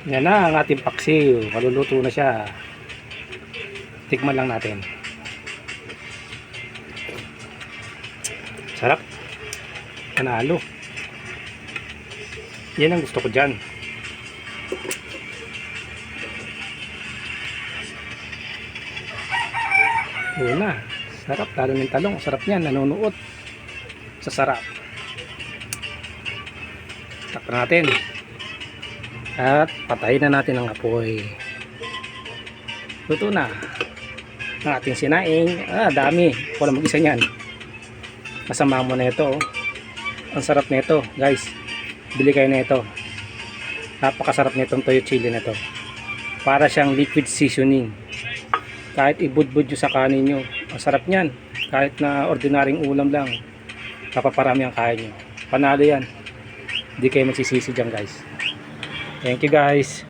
Yan na ang ating paksiw. Maluluto na siya. Tikman lang natin. Sarap. Panalo. Yan ang gusto ko dyan. Yun na. Sarap. Lalo ng talong. Sarap niyan. Nanunuot. Sa sarap. Takpan natin. At patayin na natin ang apoy. Luto na ang ating sinaing. Dami. Wala mag-isa niyan. Masama mo na ito. Ang sarap na ito, guys. Bili kayo na ito. Napakasarap na itong toyo chili na ito. Para siyang liquid seasoning. Kahit ibudbud nyo sa kanin nyo, ang sarap niyan. Kahit na ordinaryong ulam lang, papaparami ang kain nyo. Panalo yan. Hindi kayo magsisisi dyan, guys. Thank you, guys.